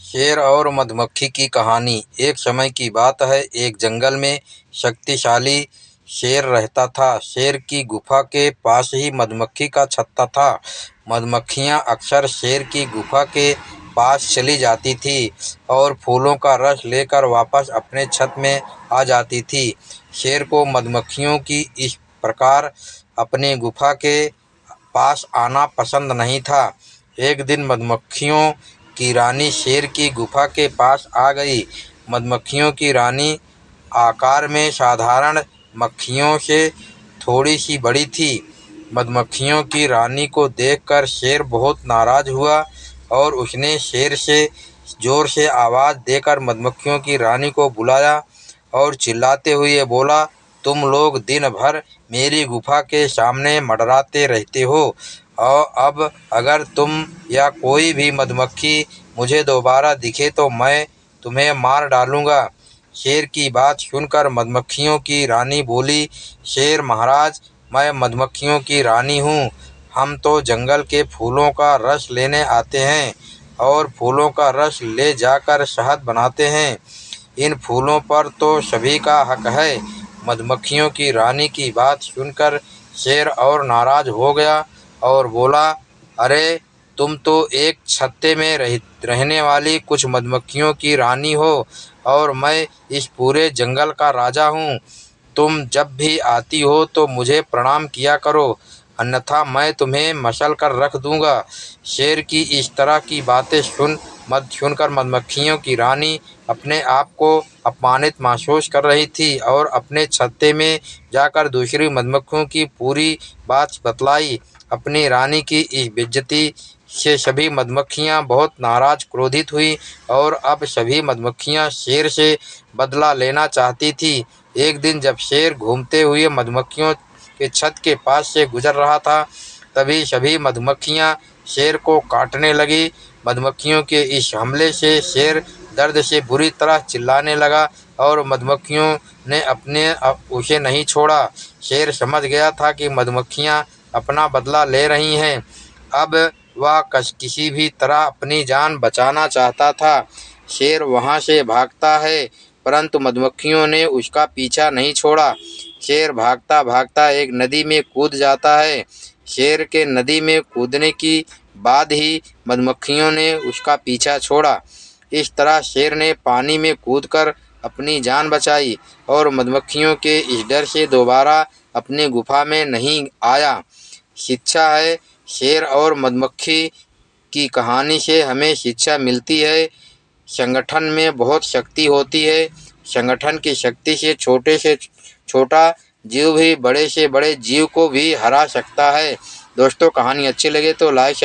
शेर और मधुमक्खी की कहानी। एक समय की बात है, एक जंगल में शक्तिशाली शेर रहता था। शेर की गुफा के पास ही मधुमक्खी का छत्ता था। मधुमक्खियां अक्सर शेर की गुफा के पास चली जाती थी और फूलों का रस लेकर वापस अपने छत में आ जाती थी। शेर को मधुमक्खियों की इस प्रकार अपनी गुफा के पास आना पसंद नहीं था। एक दिन मधुमक्खियों की रानी शेर की गुफा के पास आ गई। मधुमक्खियों की रानी आकार में साधारण मक्खियों से थोड़ी सी बड़ी थी। मधुमक्खियों की रानी को देखकर शेर बहुत नाराज हुआ और उसने शेर से जोर से आवाज़ देकर मधुमक्खियों की रानी को बुलाया और चिल्लाते हुए बोला, तुम लोग दिन भर मेरी गुफा के सामने मंडराते रहते हो और अब अगर तुम या कोई भी मधुमक्खी मुझे दोबारा दिखे तो मैं तुम्हें मार डालूंगा। शेर की बात सुनकर मधुमक्खियों की रानी बोली, शेर महाराज, मैं मधुमक्खियों की रानी हूँ। हम तो जंगल के फूलों का रस लेने आते हैं और फूलों का रस ले जाकर शहद बनाते हैं। इन फूलों पर तो सभी का हक है। मधुमक्खियों की रानी की बात सुनकर शेर और नाराज हो गया और बोला, अरे तुम तो एक छत्ते में रहने वाली कुछ मधुमक्खियों की रानी हो और मैं इस पूरे जंगल का राजा हूँ। तुम जब भी आती हो तो मुझे प्रणाम किया करो, अन्यथा मैं तुम्हें मसल कर रख दूंगा। शेर की इस तरह की बातें सुनकर मधुमक्खियों की रानी अपने आप को अपमानित महसूस कर रही थी और अपने छत्ते में जाकर दूसरी मधुमक्खियों की पूरी बात बतलाई। अपनी रानी की इस बेइज्जती से सभी मधुमक्खियां बहुत नाराज क्रोधित हुई और अब सभी मधुमक्खियां शेर से बदला लेना चाहती थी। एक दिन जब शेर घूमते हुए मधुमक्खियों के छत के पास से गुजर रहा था, तभी सभी मधुमक्खियां शेर को काटने लगी। मधुमक्खियों के इस हमले से शेर दर्द से बुरी तरह चिल्लाने लगा और मधुमक्खियों ने उसे नहीं छोड़ा। शेर समझ गया था कि मधुमक्खियां अपना बदला ले रही हैं। अब वह किसी भी तरह अपनी जान बचाना चाहता था। शेर वहां से भागता है, परंतु मधुमक्खियों ने उसका पीछा नहीं छोड़ा। शेर भागता भागता एक नदी में कूद जाता है। शेर के नदी में कूदने की बाद ही मधुमक्खियों ने उसका पीछा छोड़ा। इस तरह शेर ने पानी में कूदकर अपनी जान बचाई और मधुमक्खियों के इस डर से दोबारा अपनी गुफा में नहीं आया। शिक्षा है, शेर और मधुमक्खी की कहानी से हमें शिक्षा मिलती है। संगठन में बहुत शक्ति होती है। संगठन की शक्ति से छोटा जीव भी बड़े से बड़े जीव को भी हरा सकता है। दोस्तों, कहानी अच्छी लगे तो लाइक